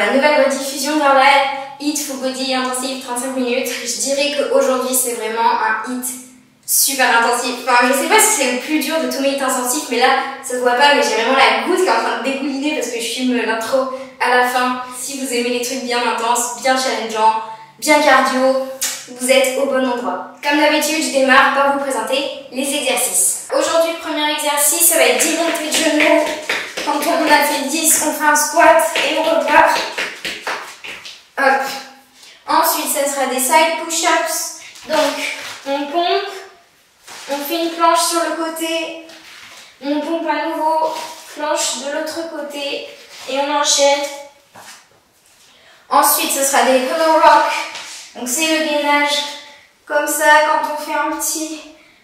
la nouvelle rediffusion d'un live Hit Full Body Intensif 35 minutes. Je dirais qu'aujourd'hui c'est vraiment un hit super intensif. Enfin, je sais pas si c'est le plus dur de tous mes hits intensifs, mais là ça se voit pas, mais j'ai vraiment la goutte qui est en train de dégouliner parce que je filme l'intro à la fin. Si vous aimez les trucs bien intenses, bien challengeants, bien cardio, vous êtes au bon endroit. Comme d'habitude, je démarre par vous présenter les exercices. Aujourd'hui, le premier exercice, ça va être 10 montées de genoux. Quand on a fait 10, on fait un squat et on repart. Hop. Ensuite, ça sera des side push-ups. Donc, on pompe, on fait une planche sur le côté, on pompe à nouveau, planche de l'autre côté et on enchaîne. Ensuite, ce sera des hollow rock. Donc, c'est le gainage. Comme ça, quand on fait un petit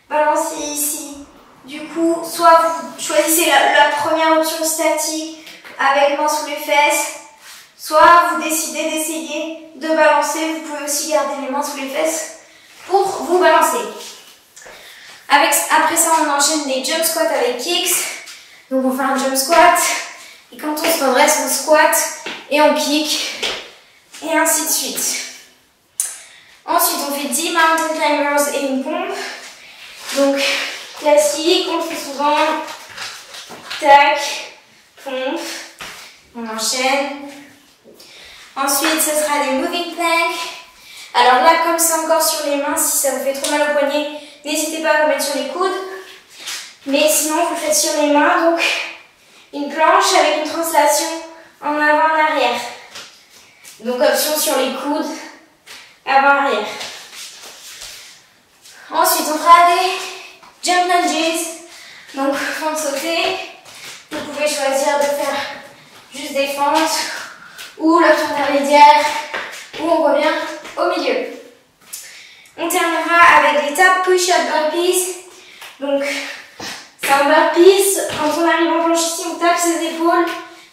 balancier ici. Du coup, soit vous choisissez la première option statique avec main sous les fesses, soit vous décidez d'essayer de balancer. Vous pouvez aussi garder les mains sous les fesses pour vous balancer. Après ça, on enchaîne des jump squats avec kicks. Donc on fait un jump squat et quand on se redresse, on squat et on kick et ainsi de suite. Ensuite, on fait 10 mountain climbers et une pompe. Donc classique, on le fait souvent. Tac, pompe, on enchaîne. Ensuite, ce sera des moving planks. Alors là, comme c'est encore sur les mains, si ça vous fait trop mal au poignet, n'hésitez pas à vous mettre sur les coudes. Mais sinon, vous le faites sur les mains. Donc, une planche avec une translation en avant, en arrière. Donc, option sur les coudes, avant, arrière. Ensuite, on fera des jump lunges. Donc, fente sautée. Vous pouvez choisir de faire juste des fentes ou l'option intermédiaire où on revient au milieu. On terminera avec des tap push-up burpees. Donc, c'est un burpees. Quand on arrive en planche ici, on tape ses épaules,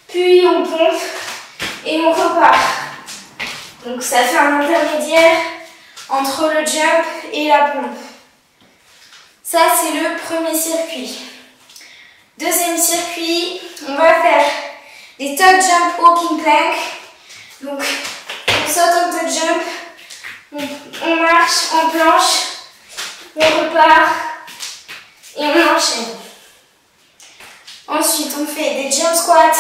puis on pompe et on repart. Donc, ça fait un intermédiaire entre le jump et la pompe. Ça, c'est le premier circuit. Deuxième circuit, on va faire des tuck jump walking plank. Donc, on saute en tuck jump, on marche en planche, on repart et on enchaîne. Ensuite, on fait des jump squats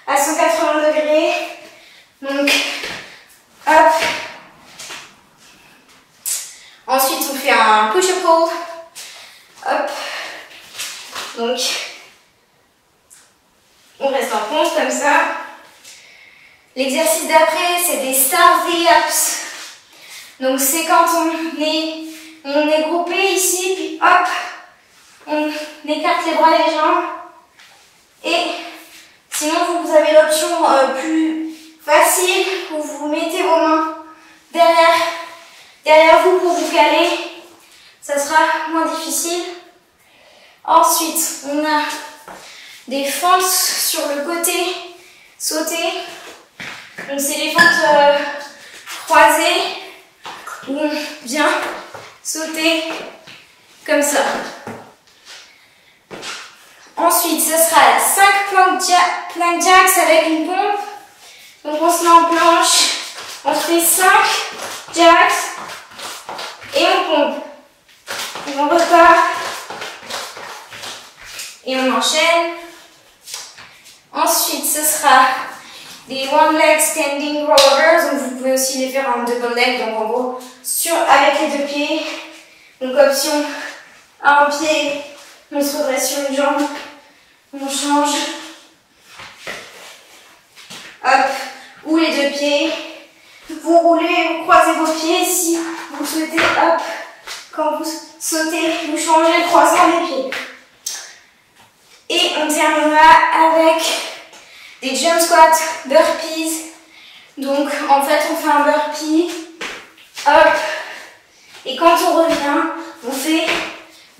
à 180 degrés. Donc, hop. Ensuite, on fait un push-up hold. Hop. Donc, on reste en pompe comme ça. L'exercice d'après, c'est des starvey ups. Donc, c'est quand on est groupé ici, puis hop, on écarte les bras et les jambes. Et sinon, vous avez l'option plus facile où vous mettez vos mains derrière vous pour vous caler. Ça sera moins difficile. Ensuite, on a des fentes sur le côté sautées. Donc, c'est des fentes croisées où on vient sauter comme ça. Ensuite, ce sera 5 plank jacks avec une pompe. Donc, on se met en planche. On fait 5 jacks et on pompe. On repart et on enchaîne. Ensuite, ce sera des one leg standing rollers. Donc, vous pouvez aussi les faire en double leg. Donc, en gros, avec les deux pieds. Donc, option à un pied, on se redresse sur une jambe, on change. Hop, ou les deux pieds. Vous roulez, vous croisez vos pieds si vous souhaitez. Hop, quand vous sautez, vous changez le croisement des pieds. Et on terminera avec des jump squats, burpees. Donc en fait on fait un burpee, hop, et quand on revient, on fait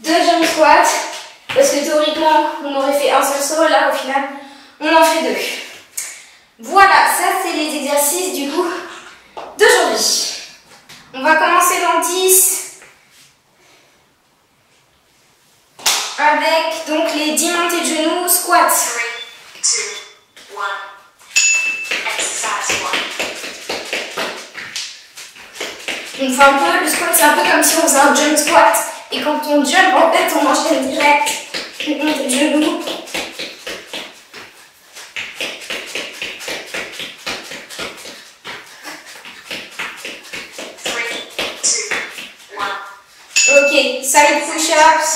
2 jump squats, parce que théoriquement on aurait fait un seul saut, là au final on en fait 2. Voilà, ça c'est les exercices du coup d'aujourd'hui. On va commencer dans 10. Avec donc les 10 montées de genoux, squats. 3, 2, 1. Exercise 1. On fait un peu, le squat c'est un peu comme si on faisait un jump squat. Et quand on jump, en fait, on enchaîne direct. On monte le genou. Ok, side push-ups.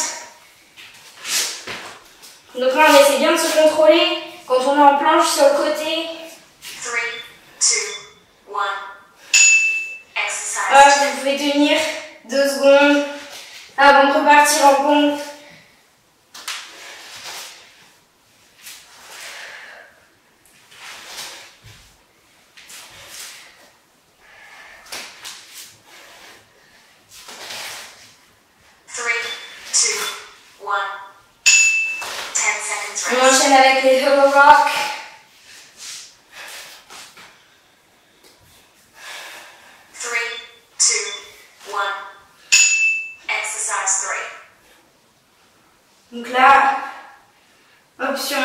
Donc là, on essaie bien de se contrôler quand on est en planche sur le côté. 3, 2, 1. Exercise. Vous pouvez tenir 2 secondes avant de repartir en pompe. On enchaîne avec les Hello Rock. Donc là, option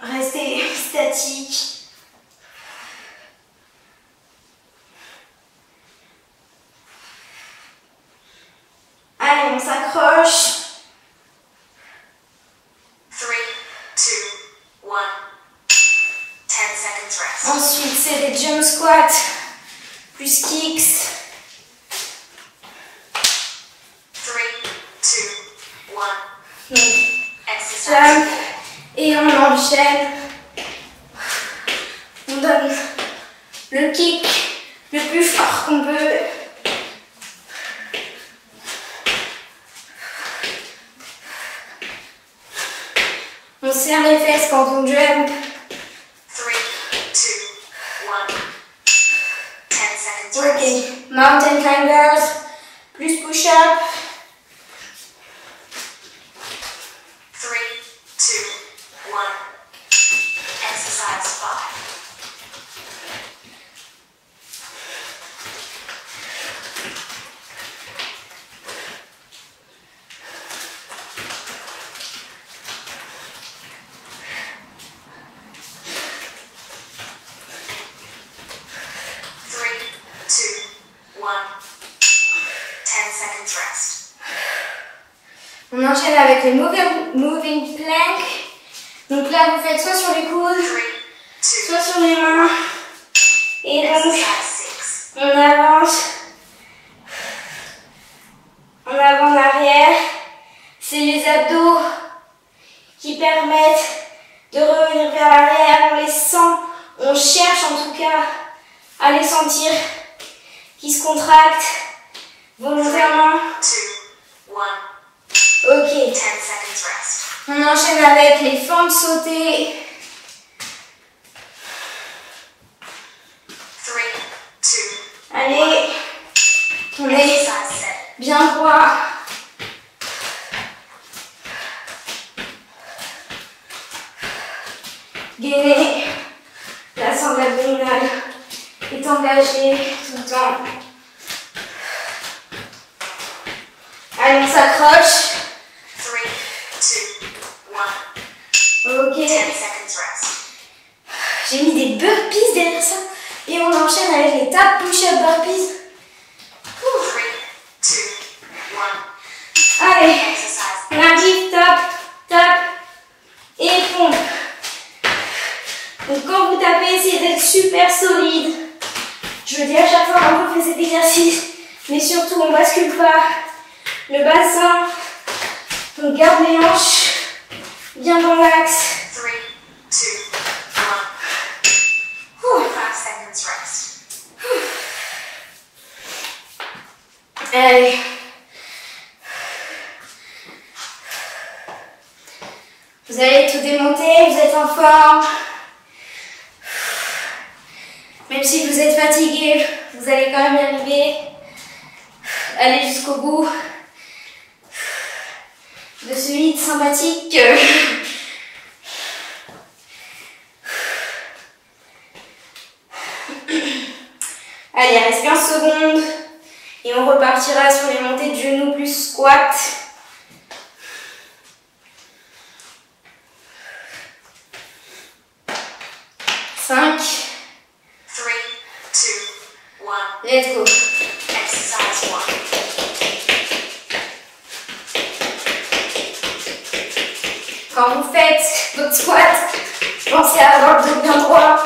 rester statique. Allez, on s'accroche. 3, 2, 1. 10 seconds rest. Ensuite, c'est des jump squats plus kicks. 3, 2, 1. Donc, Exercise. jump et on enchaîne. On donne le kick le plus fort qu'on peut. On serre les fesses quand on jump. 3, 2, 1. 10 seconds rest. Ok, mountain climbers plus push-up. 3, 2, 1. Exercise 5. On enchaîne avec les moving plank. Donc là, vous faites soit sur les coudes, soit sur les mains. Et donc, on avance en avant, en arrière. C'est les abdos qui permettent de revenir vers l'arrière. On les sent, on cherche en tout cas à les sentir qui se contractent volontairement. Ok. 10 seconds rest. On enchaîne avec les fentes sautées. 3, 2, Allez, on est exercise 7. bien droit. Gainer. La sangle abdominale est engagée tout le temps. Allez, on s'accroche. 3, 2, 1. Ok. 10 seconds rest. J'ai mis des burpees derrière ça. Et on enchaîne avec les tap push-up burpees. 3, 2, 1. Allez, Exercise. on arrive, tap, tap et pompe. Donc quand vous tapez, essayez d'être super solide. Je le dis à chaque fois quand on fait cet exercice. Mais surtout, on ne bascule pas le bassin. On garde les hanches bien dans l'axe. 3, 2, 1. 5 seconds rest. Allez. Vous allez tout démonter, vous êtes en forme. Même si vous êtes fatigué, vous allez quand même y arriver. Allez jusqu'au bout de ce hit sympathique. Allez, reste 15 secondes et on repartira sur les montées de genoux plus squat. 5. 3, 2, 1. Let's go. Exercise 1. Quand vous faites votre squat, pensez à avoir le dos bien droit.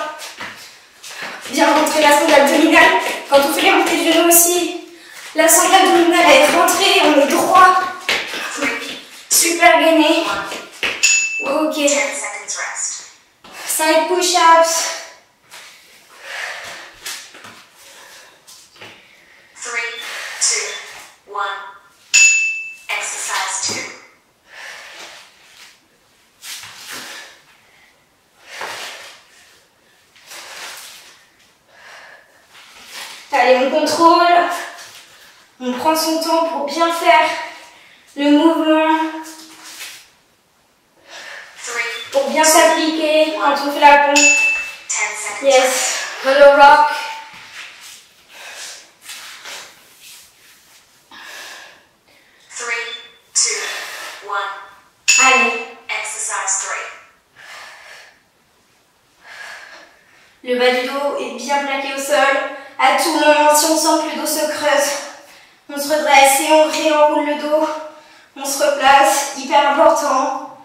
Bien rentrer la sonde abdominale. Quand on fait les montées de genoux aussi, la sonde abdominale est rentrée, on est droit. Super gainé. Ok. 10 seconds rest. 5 push-ups. 3, 2, 1. Exercise 2. Allez, on contrôle. On prend son temps pour bien faire le mouvement. 3, Pour bien s'appliquer quand on fait la pompe. 10 seconds rest. Yes. Hollow rock. 3, 2, 1. Allez. Exercise 3. Le bas du dos est bien plaqué au sol. À tout moment, si on sent que le dos se creuse, on se redresse et on réenroule le dos. On se replace, hyper important.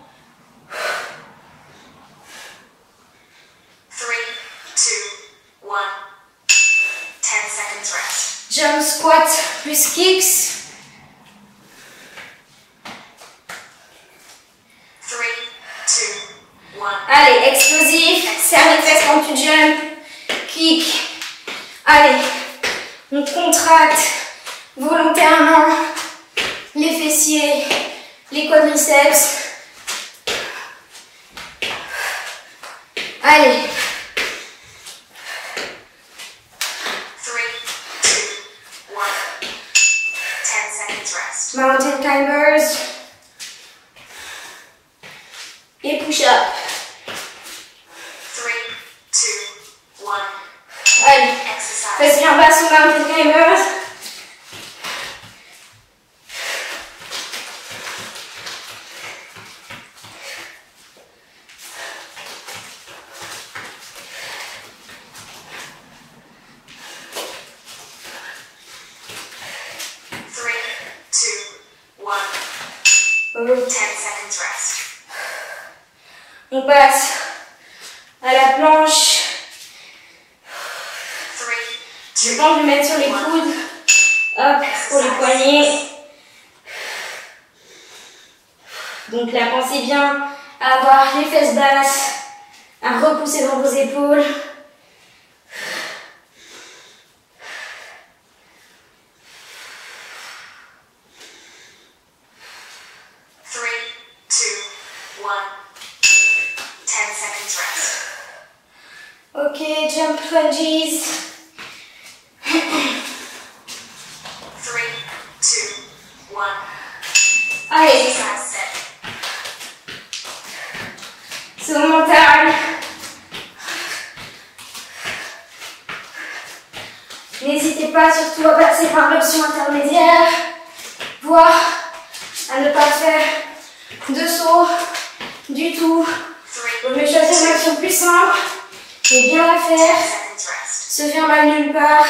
3, 2, 1. 10 seconds rest. Jump squat plus kicks. 3, 2, 1. Allez, explosif. Serre les fesses quand tu jump. Kick. Allez, on contracte volontairement les fessiers, les quadriceps. Allez. 3, 2, 1. 10 seconds rest. Mountain climbers. Et push-up. 3, 2, 1. Allez. Exercise. Faites bien bas sous mountain climbers. Oh. 10 seconds rest. On passe à la planche. 3, Je pense le mettre sur les coudes. Hop, pour les poignets. Donc là, pensez bien à avoir les fesses basses, à repousser dans vos épaules. 3, 2, 1. 10 seconds rest. Ok, jump lunges. 3, 2, 1. Allez, Exercise 7. saut mental. N'hésitez pas surtout à passer par l'option intermédiaire, voire à ne pas faire de saut du tout. 3, Vaut mieux choisir l'action plus simple et bien la 10 faire. seconds rest. Se faire mal nulle part.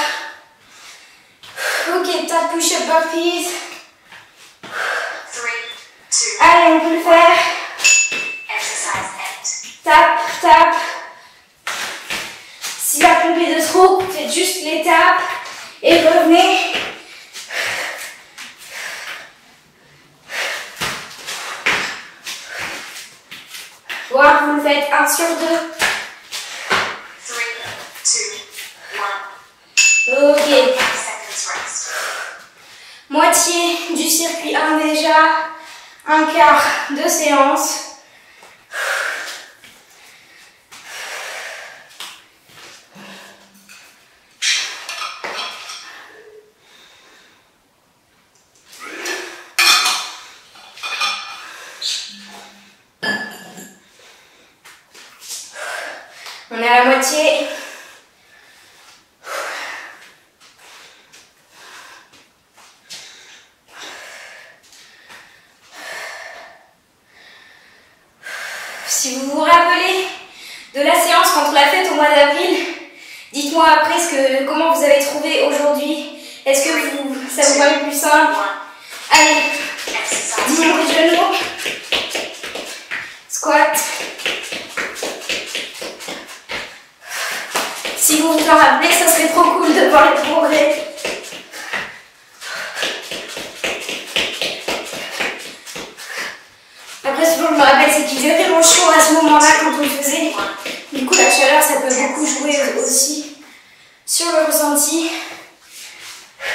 Ok, tap push-up burpees. 3, 2. Allez, on peut le faire. Exercise 8. Tap, tap. Si la pompe est de trop, faites juste les tapes et revenez. Voire vous le faites 1 sur 2. 3, 2, 1. Ok. 5 seconds rest. Moitié du circuit 1 déjà. Un quart de séance. On est à la moitié. Si vous vous rappelez de la séance quand on l'a faite au mois d'avril, dites-moi après comment vous avez trouvé aujourd'hui. Est-ce que ça vous paraît plus simple? 1. Allez, Exercise diminuez les genoux. dont je me rappelle, c'est qu'il faisait vraiment chaud à ce moment-là quand on le faisait. Du coup, la chaleur, ça peut beaucoup jouer aussi sur le ressenti.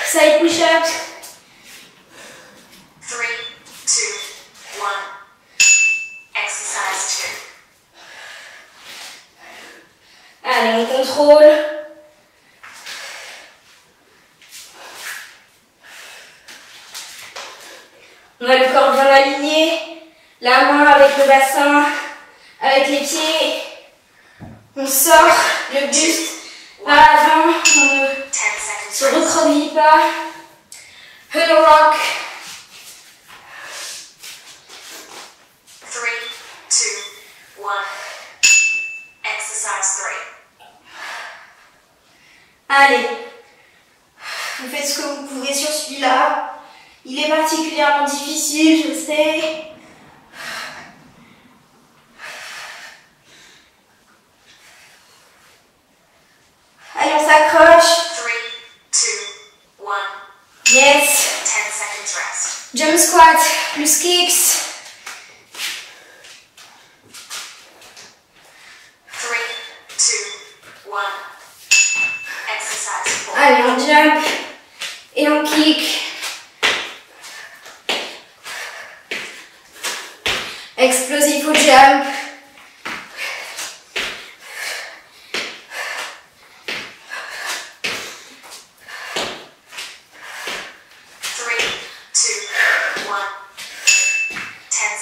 Side push-ups. 3, 2, 1. Exercise 2. Allez, on contrôle. On a le corps bien aligné, la main avec le bassin, avec les pieds. On sort le buste à l'avant, on ne 10 seconds se rest. recroqueville pas. Huddle rock. 3, 2, 1. Exercise 3. Allez, vous faites ce que vous pouvez sur celui-là. Il est particulièrement difficile, je sais. Allez, on s'accroche. 3, 2, 1. Yes. 10 seconds rest. Jump squat plus kicks. 3, 2, 1. Exercise 4. Allez, on jump et on kick. Explosif au jump.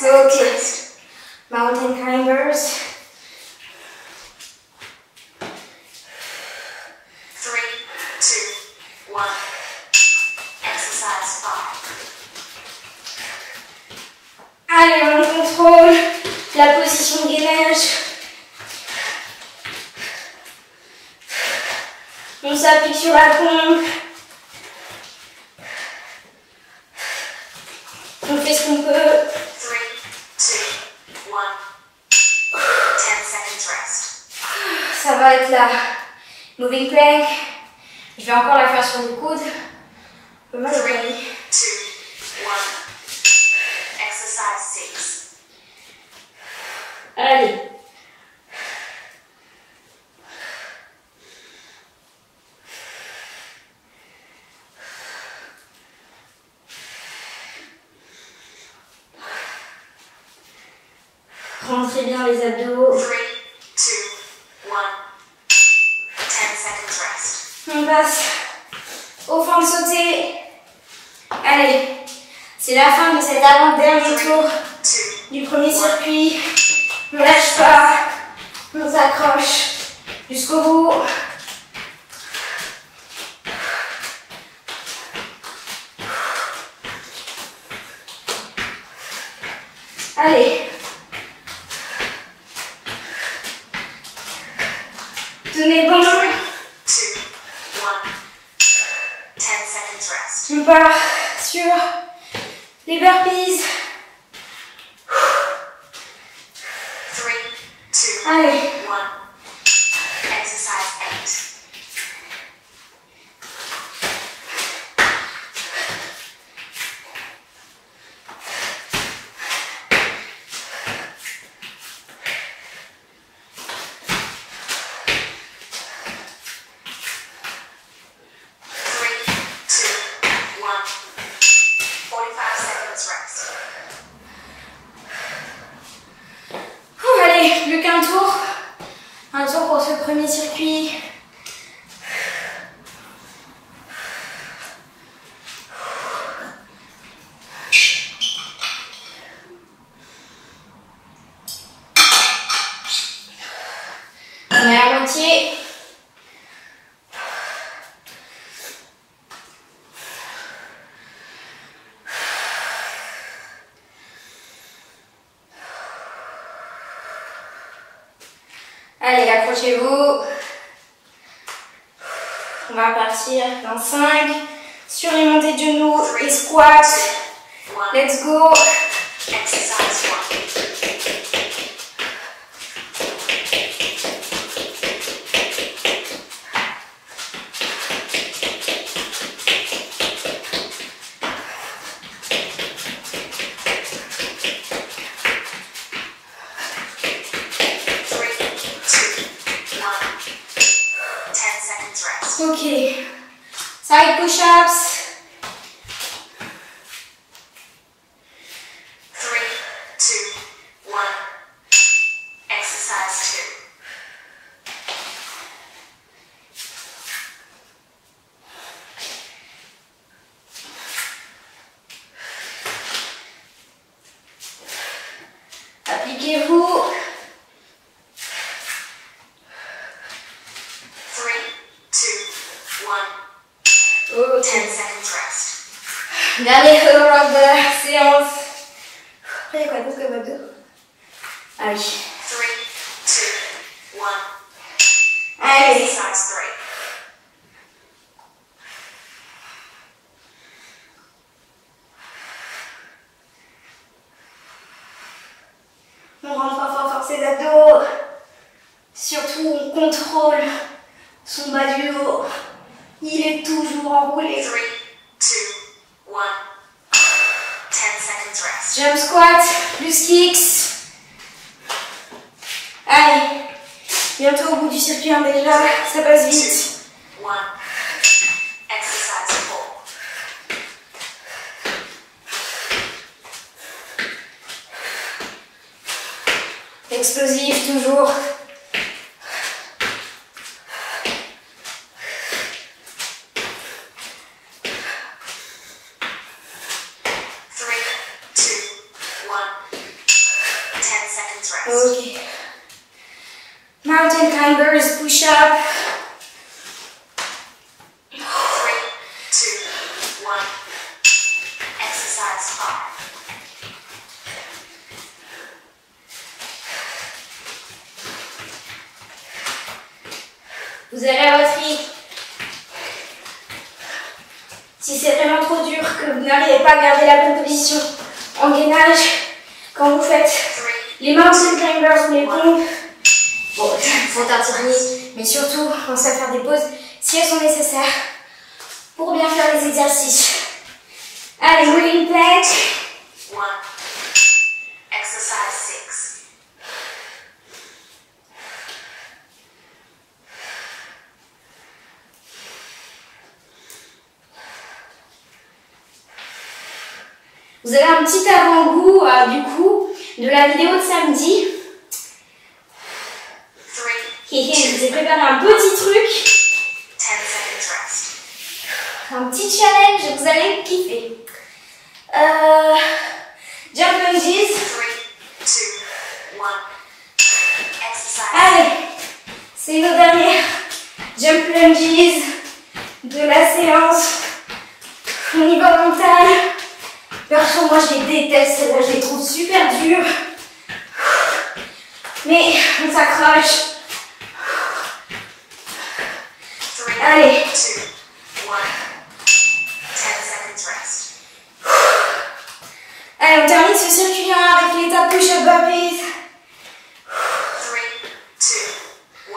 Okay. Mountain climbers. 3, 2, 1. Exercise 5. Allez, on contrôle la position de gainage. On s'applique sur la pompe. On fait ce qu'on peut. 3, 2, 1. 10 seconds rest. Ça va être la moving plank. Je vais encore la faire sur le coude. Pas mal, 3, je 2, 1. vais. Exercise 6. Allez. Rentrez bien les abdos. 3, 2, 1. 10 seconds rest. On passe au fond de sauter. Allez, c'est la fin de cet avant-dernier tour 2, du premier circuit. On lâche pas, on s'accroche jusqu'au bout. Allez. Tenez bon. 3, 2, 1. 10 seconds rest. On part sur les burpees. 3, 2, Allez. 1. Exercise 8. Allez, plus qu'un tour. Un tour pour ce premier circuit. On est à moitié. Allez, accrochez-vous. On va partir dans 5 sur les montées de genoux et squats. 1. Let's go. Exercise 1. Appliquez-vous. 3, 2, 1. Ok. 10 seconds rest. Dernier round de la séance. Après, il y a quoi d'autre comme abdos? Ah oui. 3, 2, 1. Allez. Exercise 3. On rentre pas fort ses abdos. Surtout, on contrôle son bas du dos. Il est toujours enroulé. 3, 2, 1. 10 seconds rest. Jump squat, plus kicks. Allez. Bientôt au bout du circuit hein, déjà. Ça passe vite. 2, 1. Exercise 4. Explosif toujours. 3, 2, 1. 10 seconds rest. Ok. Mountain climbers, push up. 3, 2, 1. Exercise 5. Vous allez à votre rythme. Si c'est vraiment trop dur, que vous n'arrivez pas à garder la bonne position en gainage, quand vous faites 3, les mountain climbers ou les pompes, bon, il faut tartiner, mais surtout, pensez à faire des pauses si elles sont nécessaires pour bien faire les exercices. Allez, moving plank. 1. Exercise 6. Vous avez un petit avant-goût du coup de la vidéo de samedi. 3, Je vous ai préparé un petit truc, 10 seconds rest. un petit challenge, vous allez kiffer. Jump lunges. 3, 2, 1. Exercise. Allez, c'est nos dernières jump lunges de la séance. Au niveau mental, perso, moi je les déteste, celles-là, je les trouve super dures. Mais on s'accroche. 3, Allez. 2, 1. 10 seconds rest. Allez, on termine ce circuit avec l'étape push-up burpees. 3, 2, 1.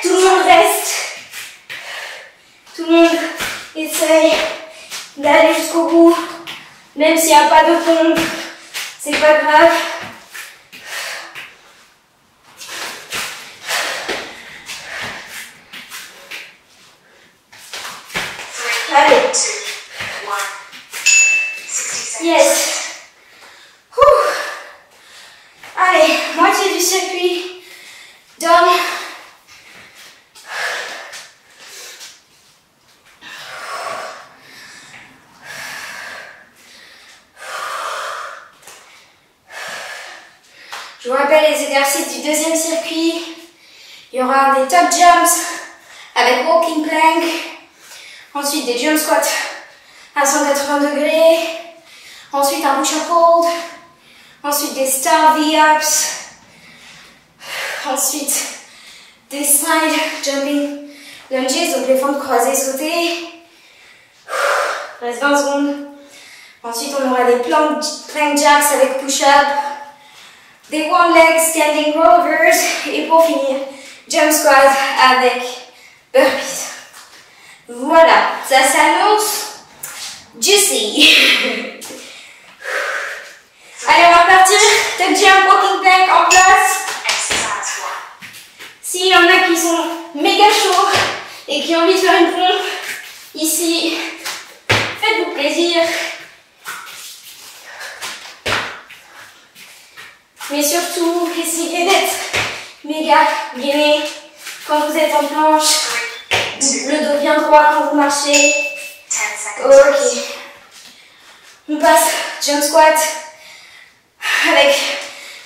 Tout le monde reste. Tout le monde essaye d'aller jusqu'au bout. Même s'il n'y a pas de pompe, c'est pas grave. Allez. 2, 1. 60 seconds. Yes. Ouh. Allez, moitié du circuit. Done. Je vous rappelle les exercices du deuxième circuit. Il y aura des top jumps avec walking plank. Ensuite des jump squats à 180 degrés. Ensuite un push-up hold. Ensuite des star V-ups. Ensuite des side jumping lunges, donc les fentes croisées sautées. Reste 20 secondes. Ensuite on aura des plank jacks avec push-up. Des one leg standing rovers. Et pour finir, jump squat avec burpees. Voilà, ça s'annonce juicy. Allez, on va partir. Top jump, walking plank en place. Exercise 1. S'il y en a qui sont méga chauds et qui ont envie de faire une pompe, ici, faites-vous plaisir. Mais surtout, essayez d'être méga gainé quand vous êtes en planche. 3, 2, Le dos bien droit quand vous marchez. 10 seconds rest. Ok. On passe jump squat avec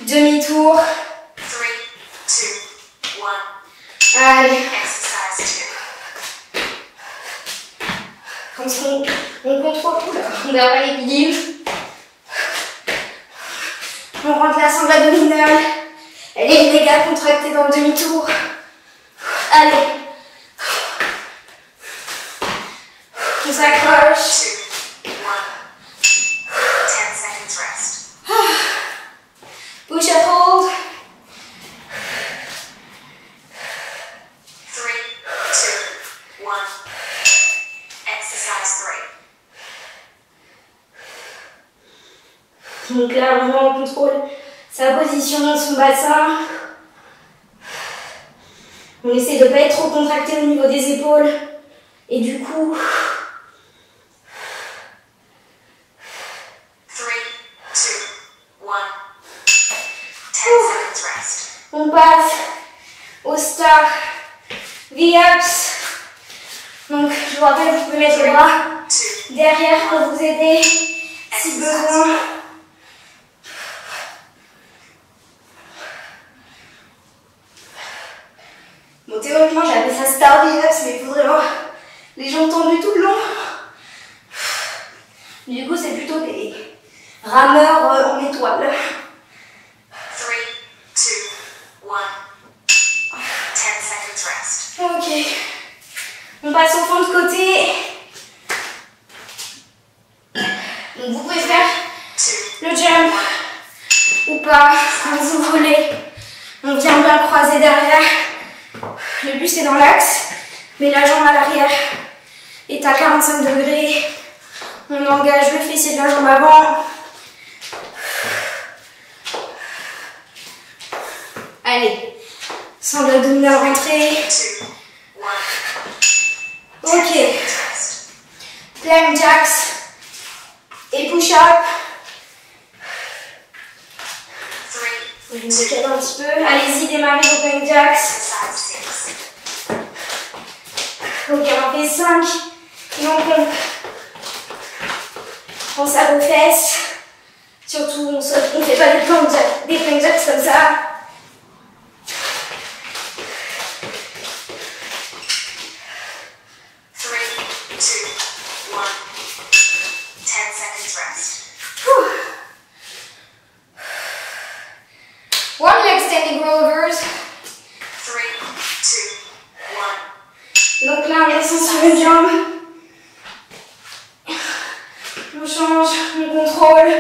Demi-tour. 3, 2, 1. Allez. Exercise 2. Comme ça, on contrôle. Oula, on perd pas l'équilibre. On rentre la sangle abdominale. Elle est méga contractée dans le demi-tour. Allez. On s'accroche. 2, 1. 10 seconds rest. Push up hold. 3, 2, 1. Exercise 3. Donc là, vraiment, on contrôle sa position, son bassin. On essaie de ne pas être trop contracté au niveau des épaules. Et du coup, 3, 2, 1. 10 seconds rest. on passe au star V-ups. Donc, je vous rappelle, vous pouvez mettre les bras 2, derrière pour vous aider si besoin. Bon, théoriquement, j'ai appelé ça star V-ups, mais il faut vraiment les jambes tendues tout le long. Du coup, c'est plutôt des rameurs en étoile. 3, 2, 1. 10 seconds rest. Ok. On passe au fond de côté. Donc, vous pouvez faire 2, le jump ou pas, comme vous voulez. On vient bien croiser derrière. Le but c'est dans l'axe, mais la jambe à l'arrière est à 45 degrés. On engage le fessier de la jambe avant. Allez, sangle abdominale rentrée. 2, 1. Ok, Rest. plank jacks et push-up. 3, Je vais me décaler un petit peu. Allez-y, démarrez vos plank jacks. exercise 6. Ok, on en fait 5 et on pompe. On pense à vos fesses. Surtout, on ne fait pas des plank jacks comme ça. One leg standing rollovers. 3, 2, 1. Donc là, on descend sur une jambe. On change, on contrôle.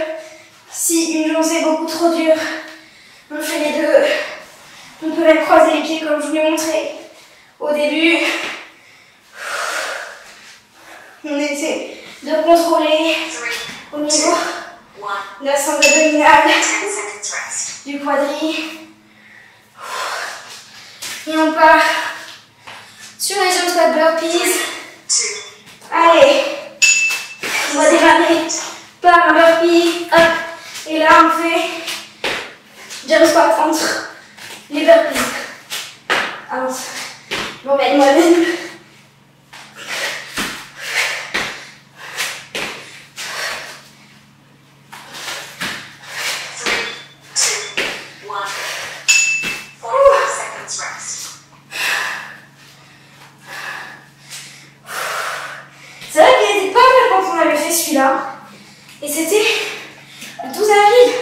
Si une jambe c'est beaucoup trop dur, on fait les deux. On peut même croiser les pieds comme je vous l'ai montré au début. On essaie de contrôler 3, au niveau 1. de la sangle abdominale, 10 seconds rest. du quadri. Et on part sur les jump squat burpees. 2, Allez, on va démarrer par un burpee, hop, et là on fait jump squat entre les burpees. Avance, je m'emmène moi-même. C'est vrai qu'il était pas mal quand on avait fait celui-là. Et c'était le 12 avril.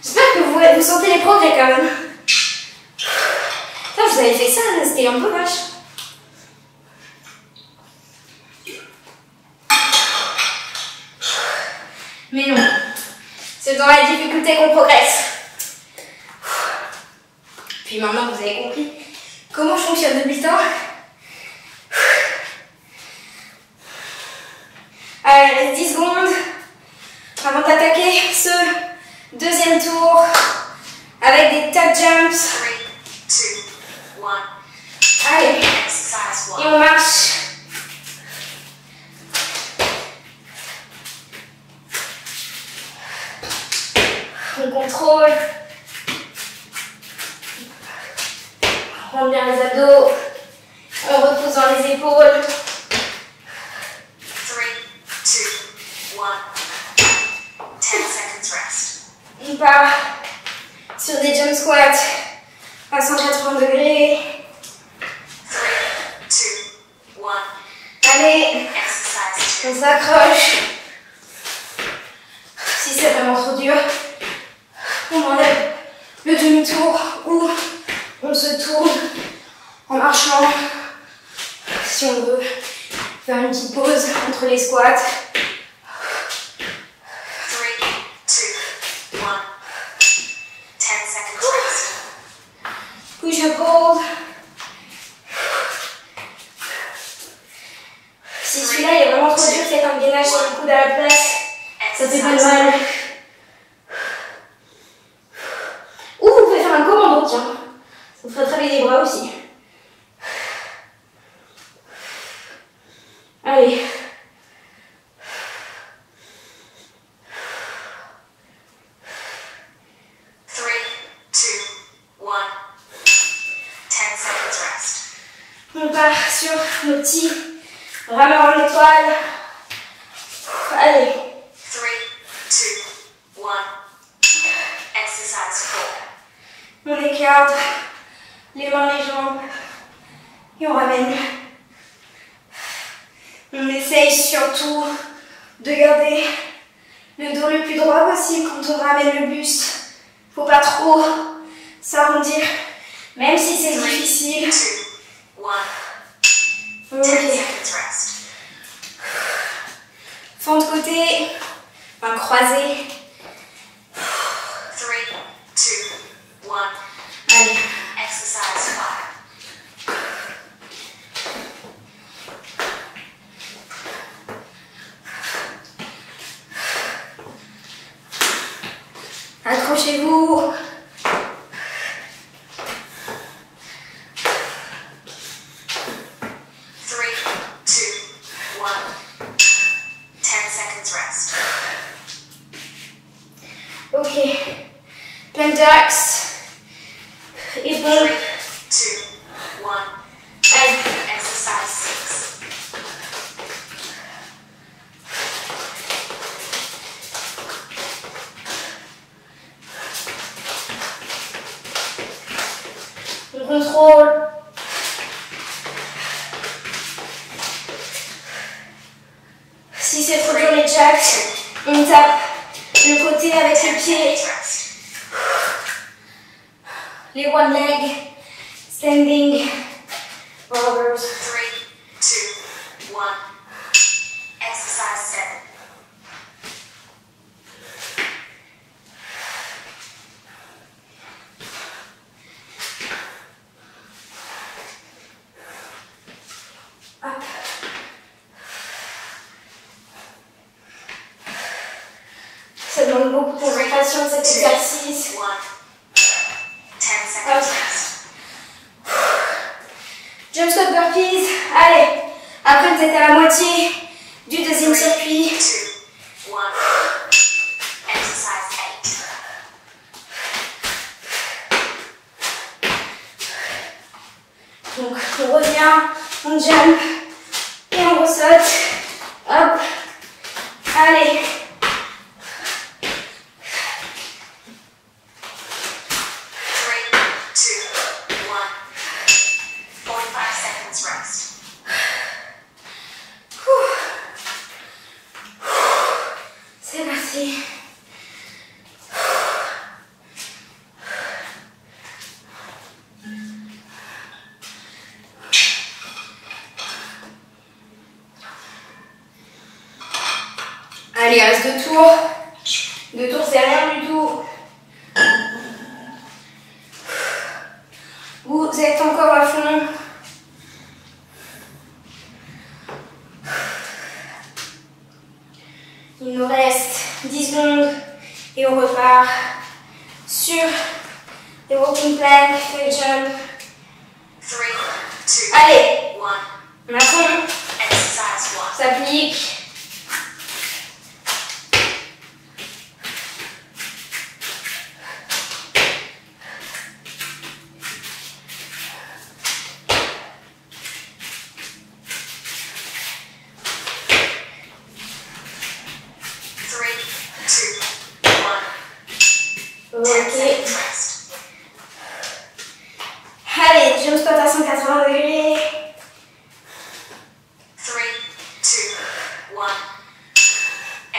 J'espère que vous sentez les progrès quand même. Putain, vous avez fait ça, c'était un peu vache. Mais non, c'est dans la difficulté qu'on progresse. Puis maintenant que vous avez compris comment je fonctionne depuis le temps. Allez, 10 secondes avant d'attaquer ce deuxième tour avec des tap jumps. 3, 2, 1. Allez, Exercise et 1. on marche. On contrôle. On rend bien les abdos. On repose dans les épaules. 3, 2, 1. 10 seconds rest. On part sur des jump squats à 180 degrés. 3, 2, 1. Allez, Exercise on s'accroche. Si c'est vraiment trop dur, on enlève le demi-tour ou on se tourne en marchant. Si on veut faire une petite pause entre les squats. 3, 2, 1. 10 seconds rest. Push up hold. Si celui-là il est vraiment trop dur, faites un gainage sur le coude à la place. Ça fait pas de mal. Ou vous pouvez faire un commando, tiens. Ça vous fera travailler les bras aussi. Allez. On part sur nos petits rameurs en étoile. Allez. 3, 2, 1. Exercise 4. On écarte les mains, les jambes. Et on ramène. On essaye surtout de garder le dos le plus droit possible quand on ramène le buste. Faut pas trop s'arrondir, même si c'est difficile. 2, 1. 10 Ok. seconds rest. Fente de côté, enfin croisé. 3, 2, 1. Allez. Exercise 5. Accrochez-vous. Ok. Plein d'axes. Et bon. 3, 2, 1. Allez. Exercise 6. On contrôle. Si c'est trop dur les jacks, on tape le côté avec les pieds. Les one leg standing rollers. 3, 2, 1. Exercise 7. Hop. Ça demande beaucoup de concentration cet exercice. 1. 10 seconds rest. Jump squat burpees. Allez. Après vous êtes à la moitié du deuxième circuit. 2, 1. Exercise 8. Donc on revient, on jump et on ressaute. Hop. Allez. 3, 2, 1. 45 seconds rest. C'est parti. Allez, il reste 2 tours. 2 tours, c'est rien du tout. Vous êtes encore à fond. Il nous reste 10 secondes et on repart sur les walking plank, fait jump. 3, 2, Allez, 1. on a fond, Exercise 1. ça plique. seconds rest. Allez, jump squat à 180 degrés. 3, 2, 1.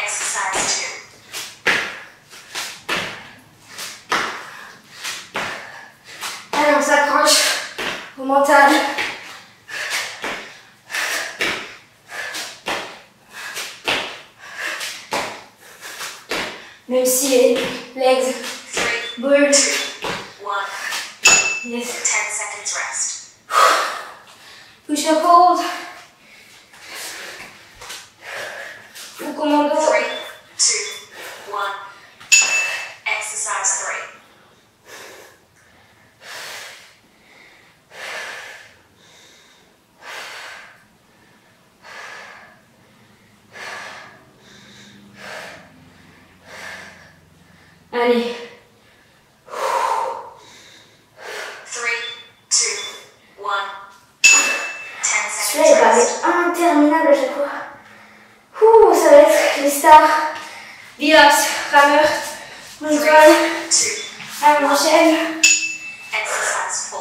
Exercise 2. Allez, on s'accroche au mental. Même si les legs 3, brûlent. 2, 1. Yes. 10 seconds rest. Push up hold. Ou commando. 3, 2, 1. Exercise 3. Allez. 3, 2, 1. 10 Celui-là, seconds il va rest. être interminable à chaque fois. Ouh, ça va être les stars. Biceps, rameur, 3, montoile. 2, Allez, on enchaîne. exercise 4.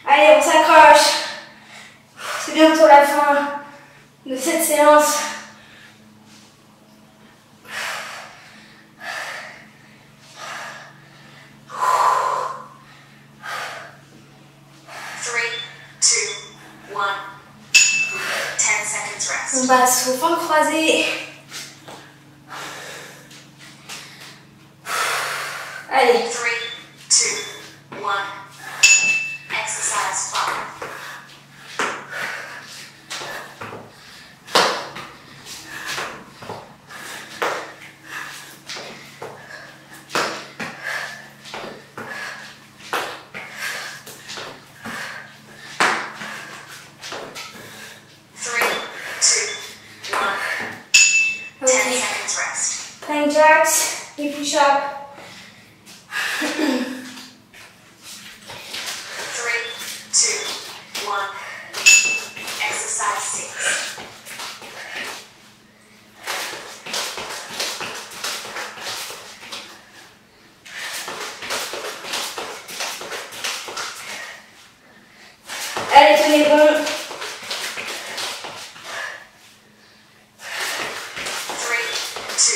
Allez, on s'accroche. C'est bientôt la fin de cette séance. On passe au fond croisé. Allez. 3, 2, 1. Exercise 5. Plank jacks, we push up. 3, 2, 1. Exercise 6. Allez, tenez bon. 3, 2,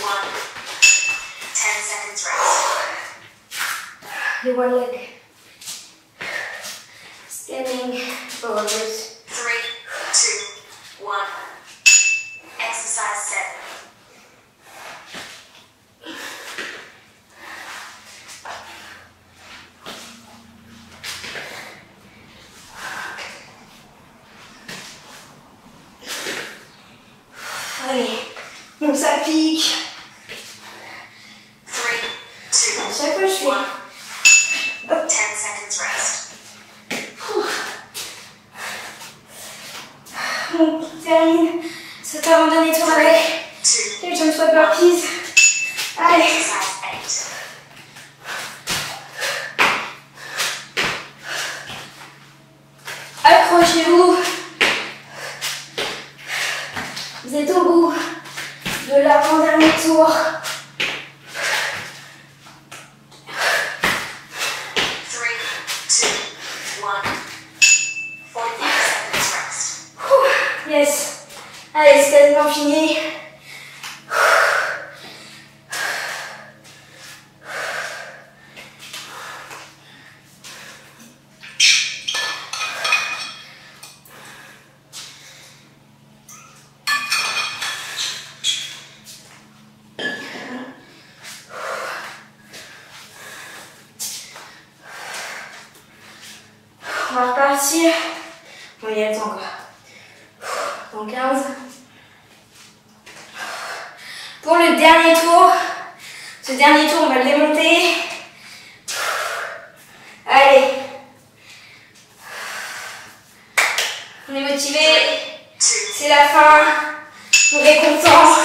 1. 10 seconds rest. The one leg. Standing forward. 3, 2, 1. Exercise 7. Allez, on s'applique. 3, 2, À chaque fois, je fais. 1. Hop. 10 seconds rest. On termine cet avant-dernier tour avec 2. les jump squat burpees. Allez. Exercise 8. Accrochez-vous. Vous êtes au bout de l'avant-dernier tour. 3, 2, 1. 45 seconds rest. Yes. Allez, c'est quasiment fini. On va repartir. Bon, il y a le temps encore. Dans 15. Pour le dernier tour, ce dernier tour, on va le démonter. Allez. On est motivé. C'est la fin. On est content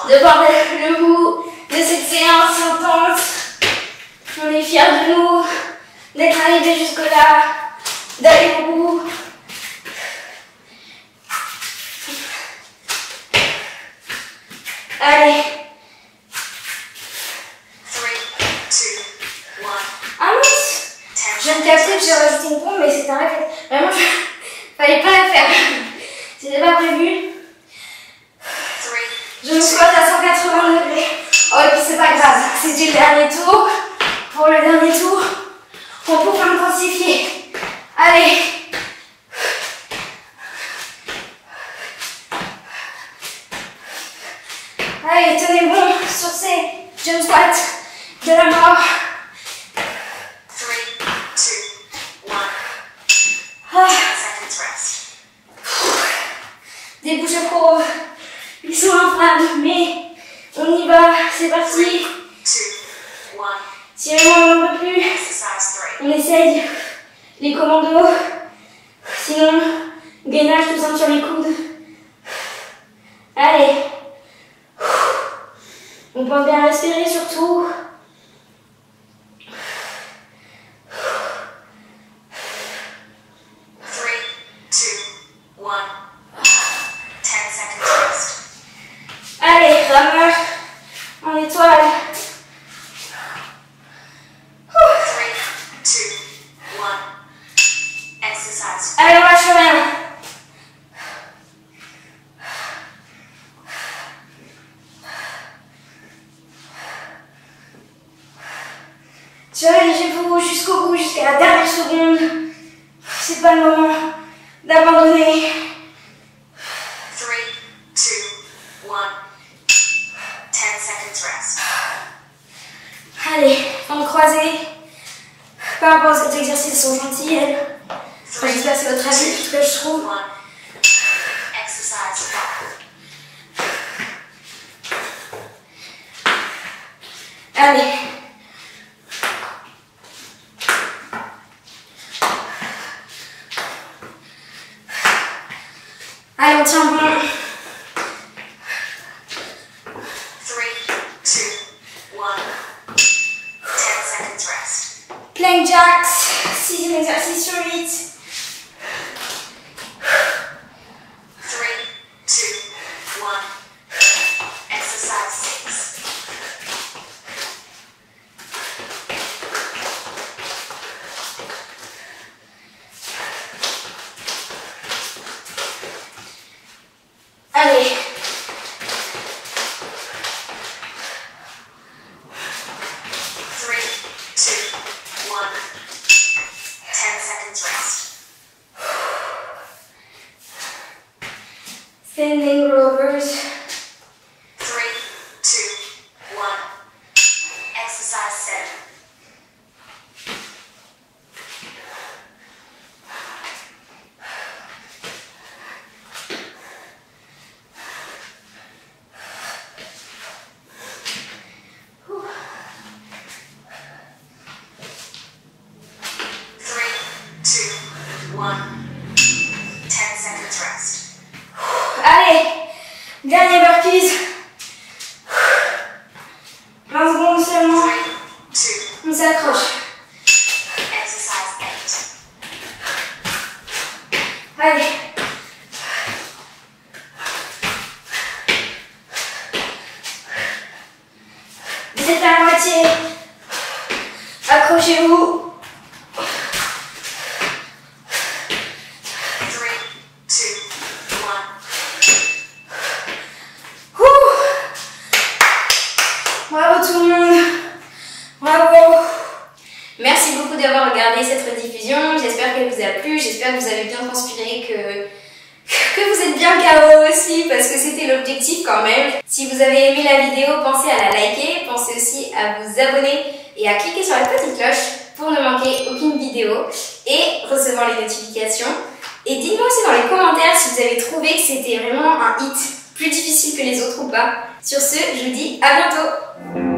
de voir le bout de cette séance intense. On est fiers de nous, d'être arrivés jusque-là, d'aller au bout. Allez. c'était le dernier tour. Pour le dernier tour, on peut intensifier. Allez. Allez, tenez bon sur ces jump squats de la mort. 3, 2, 1. Ah. 10 seconds rest. Des push-up pro, ils sont infâmes, mais on y va, c'est parti. 2, 1. Si vraiment on n'en peut plus, Exercise 3. on essaye les commandos. Sinon, gainage tout simple sur les coudes. Allez. On pense bien respirer surtout. Allez, rameur en étoile. 3, 2, 1. Exercise. Allez, on lâche rien. Challengez-vous jusqu'au bout, jusqu'à la dernière seconde. C'est pas le moment d'abandonner. 3, 2, 1. 10 seconds rest. Allez, jambes croisées. Par rapport à cet exercice, elles sont gentilles, elles. Enfin, j'espère que c'est votre avis, ce que je trouve. 1. Exercise 5. Allez. Allez, on tient bon. 3, 2, 1. 10 seconds rest. Plank jacks, 6e exercice sur 8. 3, 2, 1. Exercise 6. Allez. Standing rovers. 3, 2, 1. Exercise 7. Allez, dernier burpees. 20 secondes seulement. 3, 2, On s'accroche. exercise 8. Allez. Vous êtes à la moitié. Accrochez-vous. 3, 2, 1. Ouh. Bravo tout le monde. Bravo. Merci beaucoup d'avoir regardé cette rediffusion. J'espère qu'elle vous a plu. J'espère que vous avez bien transpiré, que vous êtes bien KO aussi, parce que c'était l'objectif quand même. Si vous avez aimé la vidéo, pensez à la liker. Pensez aussi à vous abonner et à cliquer sur la petite cloche pour ne manquer aucune vidéo et recevoir les notifications. Et dites-moi aussi dans les commentaires si vous avez trouvé que c'était vraiment un hit plus difficile que les autres ou pas. Sur ce, je vous dis à bientôt.